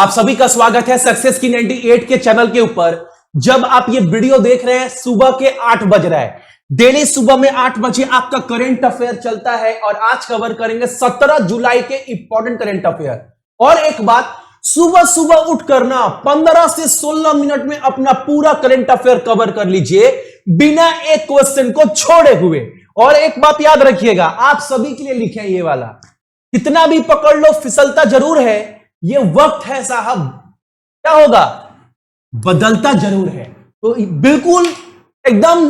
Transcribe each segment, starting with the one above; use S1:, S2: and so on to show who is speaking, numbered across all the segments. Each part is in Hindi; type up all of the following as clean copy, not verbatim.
S1: आप सभी का स्वागत है सक्सेस की 98 के चैनल के ऊपर। जब आप ये वीडियो देख रहे हैं सुबह के 8 बज रहा है। डेली सुबह में 8 बजे आपका करंट अफेयर चलता है और आज कवर करेंगे 17 जुलाई के इंपॉर्टेंट करंट अफेयर। और एक बात, सुबह सुबह उठ करना 15 से 16 मिनट में अपना पूरा करंट अफेयर कवर कर लीजिए बिना एक क्वेश्चन को छोड़े हुए। और एक बात याद रखिएगा, आप सभी के लिए लिखे ये वाला, कितना भी पकड़ लो फिसलता जरूर है, ये वक्त है साहब, क्या होगा, बदलता जरूर है। तो बिल्कुल एकदम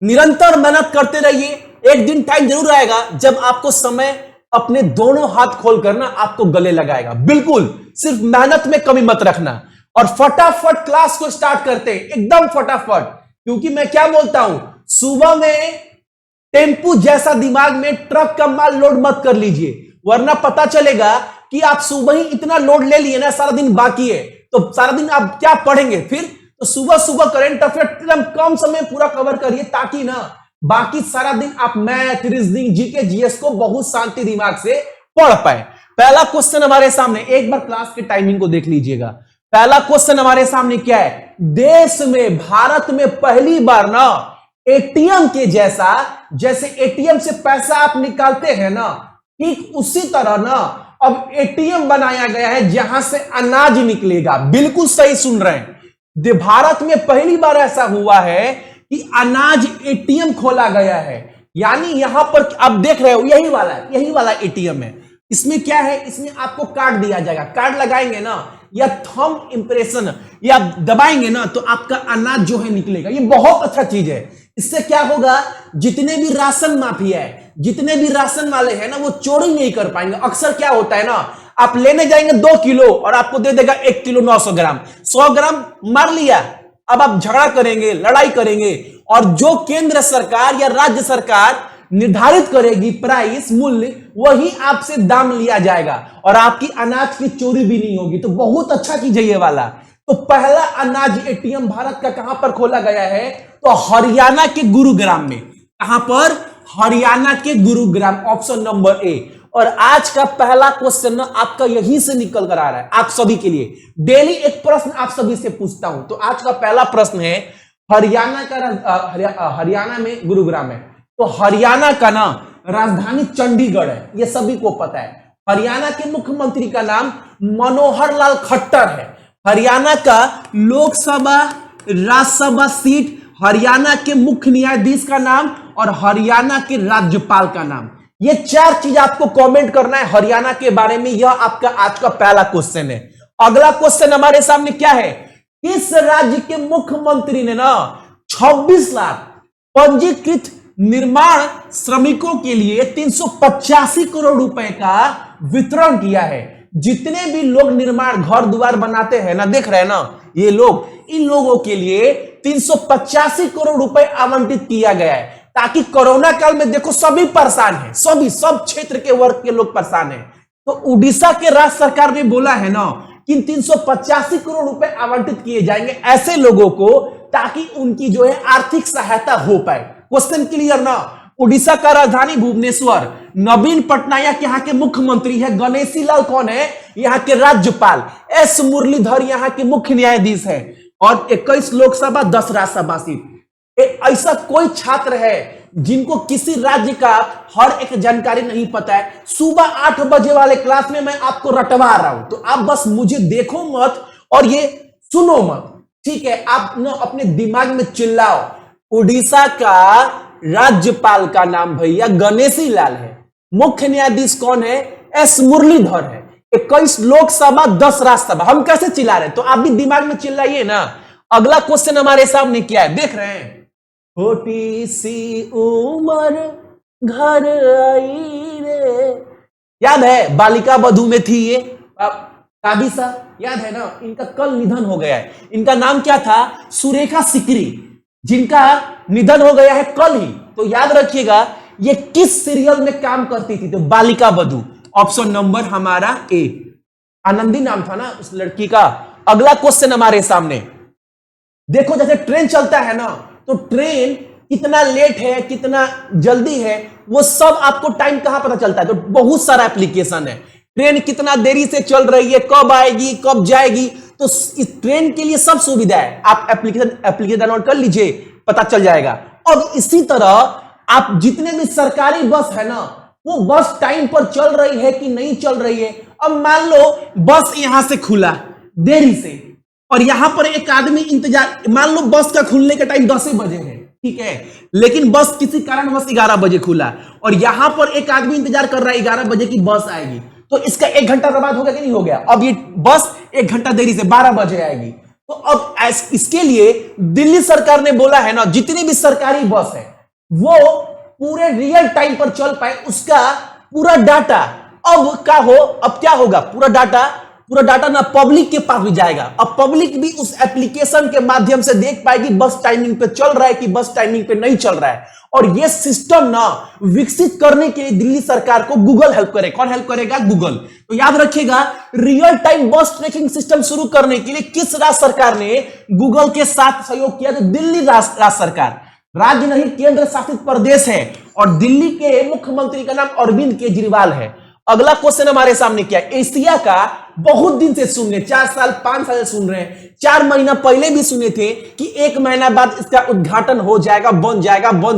S1: निरंतर मेहनत करते रहिए। एक दिन टाइम जरूर आएगा जब आपको समय अपने दोनों हाथ खोल कर ना आपको गले लगाएगा। बिल्कुल सिर्फ मेहनत में कमी मत रखना और फटाफट क्लास को स्टार्ट करते हैं, एकदम फटाफट। क्योंकि मैं क्या बोलता हूं, सुबह में टेम्पू जैसा दिमाग में ट्रक का माल लोड मत कर लीजिए, वरना पता चलेगा कि आप सुबह ही इतना लोड ले लिए ना, सारा दिन बाकी है, तो सारा दिन आप क्या पढ़ेंगे फिर। तो सुबह सुबह करंट अफेयर एकदम कम समय पूरा कवर करिए ताकि ना बाकी सारा दिन आप मैथ, रीजनिंग, जीके, जीएस को बहुत शांति दिमाग से पढ़ पाए। पहला क्वेश्चन हमारे सामने, एक बार क्लास के टाइमिंग को देख लीजिएगा। पहला क्वेश्चन हमारे सामने क्या है, देश में, भारत में पहली बार ना एटीएम के जैसा, जैसे एटीएम से पैसा आप निकालते हैं ना, ठीक उसी तरह ना अब एटीएम बनाया गया है जहां से अनाज निकलेगा। बिल्कुल सही सुन रहे हैं, भारत में पहली बार ऐसा हुआ है कि अनाज एटीएम खोला गया है। यानी यहां पर आप देख रहे हो, यही वाला एटीएम है। इसमें क्या है, इसमें आपको कार्ड दिया जाएगा, कार्ड लगाएंगे ना या थंब इंप्रेशन या दबाएंगे ना तो आपका अनाज जो है निकलेगा। ये बहुत अच्छा चीज है। इससे क्या होगा, जितने भी राशन माफिया है, जितने भी राशन वाले हैं ना, वो चोरी नहीं कर पाएंगे। अक्सर क्या होता है ना, आप लेने जाएंगे 2 किलो और आपको दे देगा 1 किलो 900 ग्राम, 100 ग्राम मार लिया। अब आप झगड़ा करेंगे, लड़ाई करेंगे, और जो केंद्र सरकार या राज्य सरकार निर्धारित करेगी प्राइस, मूल्य, वही आपसे दाम लिया जाएगा और आपकी अनाज की चोरी भी नहीं होगी। तो बहुत अच्छा चीज है ये वाला। तो पहला अनाज एटीएम भारत का कहां पर खोला गया है, तो हरियाणा के गुरुग्राम में। कहां पर, हरियाणा के गुरुग्राम, ऑप्शन नंबर ए। और आज का पहला क्वेश्चन ना आपका यहीं से निकल कर आ रहा है आप सभी के लिए। डेली एक प्रश्न आप सभी से पूछता हूं। तो आज का पहला प्रश्न है, हरियाणा का हरियाणा में गुरुग्राम है, तो हरियाणा का ना राजधानी चंडीगढ़ है, ये सभी को पता है। हरियाणा के मुख्यमंत्री का नाम मनोहर लाल खट्टर है। हरियाणा का लोकसभा, राज्यसभा सीट, हरियाणा के मुख्य न्यायाधीश का नाम और हरियाणा के राज्यपाल का नाम। ये 4 चीज आपको कमेंट करना है हरियाणा के बारे में। यह आपका आज का पहला क्वेश्चन है। अगला क्वेश्चन हमारे सामने क्या है, किस राज्य के मुख्यमंत्री ने ना 26 लाख पंजीकृत निर्माण श्रमिकों के लिए 385 करोड़ रुपए का वितरण किया है। जितने भी लोग निर्माण, घर द्वार बनाते हैं ना, देख रहे हैं ना ये लोग, इन लोगों के लिए 385 करोड़ रुपए आवंटित किया गया है ताकि कोरोना काल में, देखो सभी परेशान हैं, सब क्षेत्र के वर्ग के लोग परेशान हैं। तो उड़ीसा के राज्य सरकार ने बोला है ना कि 385 करोड़ रुपए आवंटित किए जाएंगे ऐसे लोगों को, ताकि उनकी जो है आर्थिक सहायता हो पाए। क्वेश्चन क्लियर ना। उड़ीसा का राजधानी भुवनेश्वर, नवीन पटनायक यहाँ के मुख्यमंत्री है, गणेशी लाल कौन है, यहाँ के राज्यपाल, एस मुरलीधर यहाँ के मुख्य न्यायाधीश है, और 21 लोकसभा, 10 राज्यसभा सीट। ऐसा कोई छात्र है जिनको किसी राज्य का हर एक जानकारी नहीं पता है, सुबह 8 बजे वाले क्लास में मैं आपको रटवा रहा हूं। तो आप बस मुझे देखो मत और ये सुनो मत, ठीक है। आप ना अपने दिमाग में चिल्लाओ, उड़ीसा का राज्यपाल का नाम भैया गणेशी लाल है, मुख्य न्यायाधीश कौन है, एस मुरलीधर है, 21 लोकसभा, 10 राज्यसभा। हम कैसे चिल्ला रहे हैं, तो आप भी दिमाग में चिल्लाइए ना। अगला क्वेश्चन हमारे सामने क्या है, देख रहे हैं, छोटी सी उम्र घर आई रे, याद है बालिका बधू में थी ये काबिसा, याद है ना। इनका कल निधन हो गया है। इनका नाम क्या था, सुरेखा सिकरी, जिनका निधन हो गया है कल ही। तो याद रखिएगा ये किस सीरियल में काम करती थी, तो बालिका बधू, ऑप्शन नंबर हमारा ए। आनंदी नाम था ना उस लड़की का। अगला क्वेश्चन हमारे सामने देखो, जैसे ट्रेन चलता है ना, तो ट्रेन कितना लेट है, कितना जल्दी है, वो सब आपको टाइम कहां पता चलता है, तो बहुत सारा एप्लीकेशन है। ट्रेन कितना देरी से चल रही है, कब आएगी, कब जाएगी। तो इस ट्रेन के लिए सब सुविधा है, आप एप्लीकेशन डाउनलोड कर लीजिए, पता चल जाएगा। अब इसी तरह आप जितने भी सरकारी बस है ना, वो बस टाइम पर चल रही है कि नहीं चल रही है। अब मान लो बस यहां से खुला देरी से, और यहां पर एक आदमी इंतजार, मान लो बस का खुलने का टाइम 10 बजे है, ठीक है, लेकिन बस किसी कारणवश 11 बजे खुला, और यहां पर एक आदमी इंतजार कर रहा है 11 बजे की बस आएगी, तो इसका 1 घंटा बर्बाद हो गया कि नहीं हो गया। अब ये बस 1 घंटा देरी से 12 बजे आएगी। तो अब इसके लिए दिल्ली सरकार ने बोला है ना, जितनी भी सरकारी बस है वो पूरे रियल टाइम पर चल पाए, उसका पूरा डाटा अब क्या होगा, पूरा डाटा ना पब्लिक के पास भी जाएगा। अब पब्लिक भी उस एप्लीकेशन के माध्यम से देख पाएगी बस टाइमिंग पे चल रहा है कि बस टाइमिंग पे नहीं चल रहा है। और यह सिस्टम ना विकसित करने के लिए दिल्ली सरकार को गूगल हेल्प करे। कौन हेल्प करेगा? गूगल। तो याद रखिएगा, रियल टाइम बस ट्रैकिंग सिस्टम शुरू करने के लिए किस राज्य सरकार ने गूगल के साथ सहयोग किया? तो दिल्ली राज्य सरकार, राज्य नहीं केंद्र शासित प्रदेश है, और दिल्ली के मुख्यमंत्री का नाम अरविंद केजरीवाल है। अगला क्वेश्चन हमारे सामने क्या है? एशिया का बहुत दिन से सुन रहे, 4 साल 5 साल सुन रहे हैं, 4 महीना पहले भी सुने थे कि 1 महीना बाद इसका उद्घाटन हो जाएगा, बन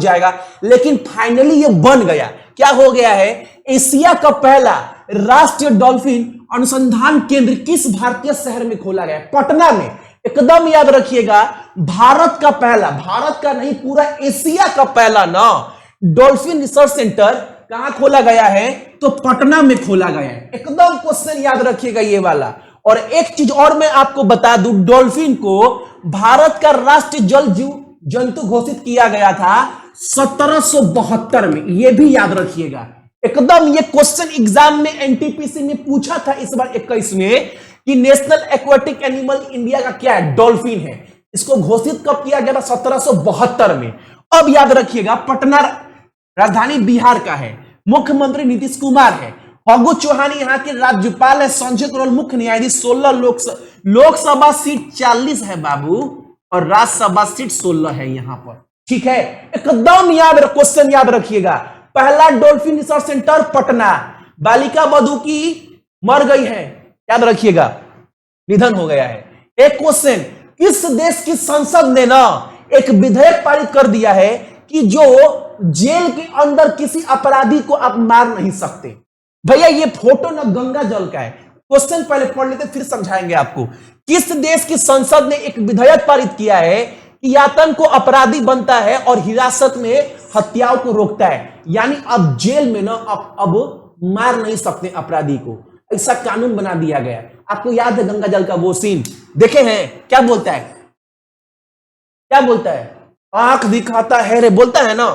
S1: जाएगा, लेकिन फाइनली ये बन गया। क्या हो गया है? एशिया का पहला राष्ट्रीय डॉल्फिन अनुसंधान केंद्र किस भारतीय शहर में खोला गया? पटना में। एकदम याद रखिएगा, भारत का नहीं, पूरा एशिया का पहला ना डॉल्फिन रिसर्च सेंटर कहां खोला गया है? तो पटना में खोला गया है। एकदम क्वेश्चन याद रखिएगा ये वाला। और एक चीज और मैं आपको बता दूं, डॉल्फिन को भारत का राष्ट्रीय जल जीव जंतु घोषित किया गया था 1772 में। ये भी याद रखिएगा एकदम। ये क्वेश्चन एग्जाम में एनटीपीसी में पूछा था इस बार 21 में कि नेशनल एक्वाटिक एनिमल इंडिया का क्या है? डॉल्फिन है। इसको घोषित कब किया गया था? 1772 में। अब याद रखिएगा, पटना राजधानी बिहार का है, मुख्यमंत्री नीतीश कुमार है, फागू चौहान यहाँ के राज्यपाल है, संजय करोल मुख्य न्यायाधीश, 16 लोकसभा सीट 40 है बाबू, और राज्यसभा सीट 16 है यहां पर। ठीक है, एकदम क्वेश्चन याद रखिएगा। पहला डॉल्फिन रिसर्च सेंटर पटना। बालिका बधू की मर गई है, याद रखिएगा, निधन हो गया है। एक क्वेश्चन, किस देश की संसद ने ना एक विधेयक पारित कर दिया है कि जो जेल के अंदर किसी अपराधी को आप मार नहीं सकते? भैया ये फोटो ना गंगा जल का है। क्वेश्चन पहले पढ़ लेते फिर समझाएंगे आपको। किस देश की संसद ने एक विधेयक पारित किया है कि आतंक को अपराधी बनता है और हिरासत में हत्याओं को रोकता है? यानी अब जेल में ना अब मार नहीं सकते अपराधी को, ऐसा कानून बना दिया गया। आपको याद है गंगा जल का वो सीन देखे हैं? क्या बोलता है? आंख दिखाता है रे, बोलता है ना।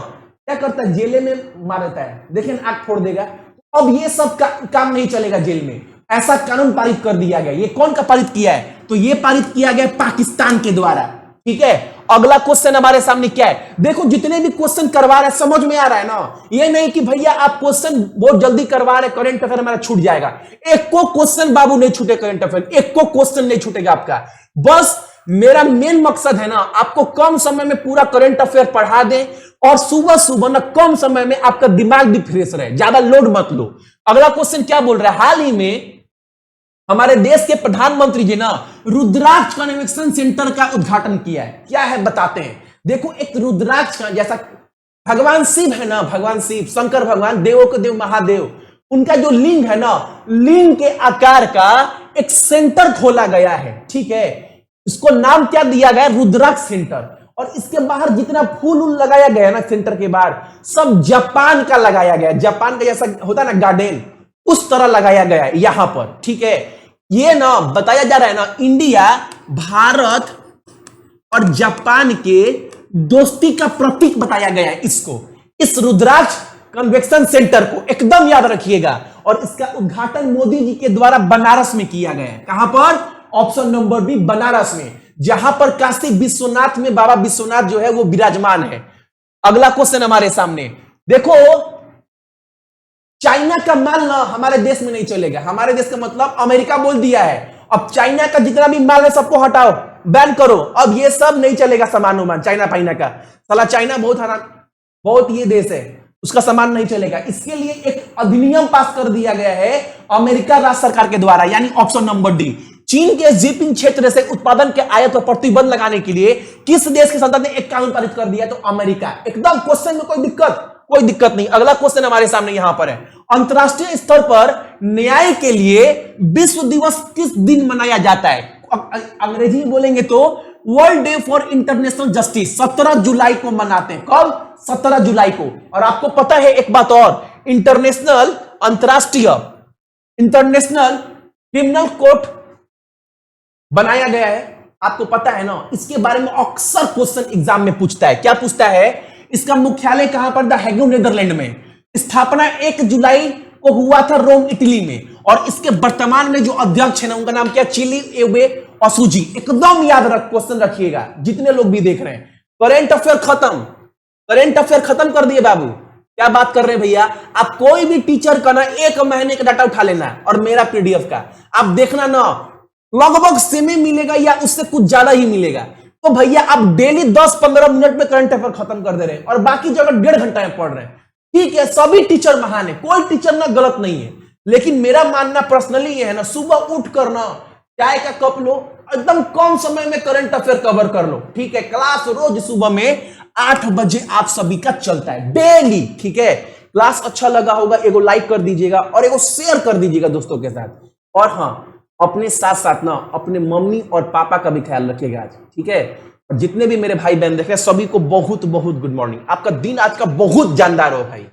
S1: क्या करता है? जेले में मार देता है, देखें आंख फोड़ देगा। अब ये सब काम नहीं चलेगा जेल में, ऐसा कानून पारित कर दिया गया। ये कौन का पारित किया है? तो ये पारित किया गया पाकिस्तान के द्वारा। ठीक है, अगला क्वेश्चन हमारे सामने क्या है? देखो जितने भी क्वेश्चन करवा रहे हैं समझ में आ रहा है ना। ये नहीं कि भैया आप क्वेश्चन बहुत जल्दी करवा रहे, करंट अफेयर हमारा छूट जाएगा। एक को क्वेश्चन बाबू नहीं छूटे, करंट अफेयर एक को क्वेश्चन नहीं छूटेगा आपका। बस मेरा मेन मकसद है ना, आपको कम समय में पूरा करंट अफेयर पढ़ा दें, और सुबह ना कम समय में आपका दिमाग भी फ्रेश रहे, ज्यादा लोड मत लो। अगला क्वेश्चन क्या बोल रहा है? हाल ही में हमारे देश के प्रधानमंत्री जी ना रुद्राक्ष कन्वेंशन सेंटर का उद्घाटन किया है। क्या है बताते हैं। देखो, एक रुद्राक्ष का जैसा भगवान शिव है ना, भगवान शिव शंकर भगवान, देवों के देव महादेव, उनका जो लिंग है ना, लिंग के आकार का एक सेंटर खोला गया है। ठीक है, इसको नाम क्या दिया गया? रुद्राक्ष सेंटर। और इसके बाहर जितना फूल लगाया गया ना सेंटर के बाहर, सब जापान का लगाया गया। जापान का जैसा होता है ना गार्डन, उस तरह लगाया गया है यहां पर। ठीक है, ये ना बताया जा रहा है ना, इंडिया भारत और जापान के दोस्ती का प्रतीक बताया गया है इसको, इस रुद्राक्ष कन्वेंशन सेंटर को। एकदम याद रखिएगा। और इसका उद्घाटन मोदी जी के द्वारा बनारस में किया गया है। कहां पर? ऑप्शन नंबर बी, बनारस में, जहां पर काशी विश्वनाथ में बाबा विश्वनाथ जो है वो विराजमान है। अगला क्वेश्चन हमारे सामने देखो, चाइना का माल ना हमारे देश में नहीं चलेगा। हमारे देश का मतलब अमेरिका बोल दिया है, अब चाइना का जितना भी माल है सबको हटाओ, बैन करो। अब ये सब नहीं चलेगा, सामान वामान चाइना पाइना का। साला चाइना बहुत ये देश है, उसका सामान नहीं चलेगा। इसके लिए एक अधिनियम पास कर दिया गया है अमेरिका राज्य सरकार के द्वारा, यानी ऑप्शन नंबर डी। चीन के जिनपिंग क्षेत्र से उत्पादन के आयात पर प्रतिबंध लगाने के लिए किस देश की संसद ने एक कानून पारित कर दिया? तो अमेरिका। एकदम क्वेश्चन में कोई दिक्कत नहीं। अगला क्वेश्चन हमारे सामने यहां पर है, अंतरराष्ट्रीय स्तर पर न्याय के लिए विश्व दिवस किस दिन मनाया जाता है? अंग्रेजी में बोलेंगे तो world day for international justice 17 जुलाई को मनाते हैं। कब? 17 जुलाई को। और आपको पता है एक बात और, अंतरराष्ट्रीय इंटरनेशनल क्रिमिनल कोर्ट बनाया गया है, आपको पता है ना। इसके बारे में अक्सर क्वेश्चन एग्जाम में पूछता है। क्या पूछता है? इसका मुख्यालय कहां पर? द हेग, नीदरलैंड में। स्थापना 1 जुलाई को हुआ था रोम, इटली में। और इसके वर्तमान में जो अध्यक्ष है ना, उनका नाम क्या? चिली एवे असुजी। एकदम याद क्वेश्चन रखिएगा, जितने लोग भी देख रहे हैं। करेंट अफेयर खत्म कर दिए बाबू। क्या बात कर रहे हैं भैया? आप कोई भी टीचर का ना 1 महीने का डाटा उठा लेना और मेरा पीडीएफ का आप देखना ना, लगभग सेम ही मिलेगा या उससे कुछ ज्यादा ही मिलेगा। तो भैया आप डेली 10-15 मिनट में करंट अफेयर खत्म कर दे रहे हैं और बाकी जगह 1.5 घंटा में पढ़ रहे हैं। ठीक है, सभी टीचर महान है, कोई टीचर ना गलत नहीं है, लेकिन मेरा मानना पर्सनली ये है ना, सुबह उठ कर ना चाय का कप लो, एकदम कम समय में करंट अफेयर कवर कर लो। ठीक है, क्लास रोज सुबह में 8 बजे आप सभी का चलता है डेली। ठीक है, क्लास अच्छा लगा होगा एगो लाइक कर दीजिएगा और एगो शेयर कर दीजिएगा दोस्तों के साथ। और हाँ, अपने साथ साथ ना अपने मम्मी और पापा का भी ख्याल रखिएगा आज। ठीक है, और जितने भी मेरे भाई बहन देख रहे हैं सभी को बहुत बहुत गुड मॉर्निंग। आपका दिन आज का बहुत जानदार हो भाई।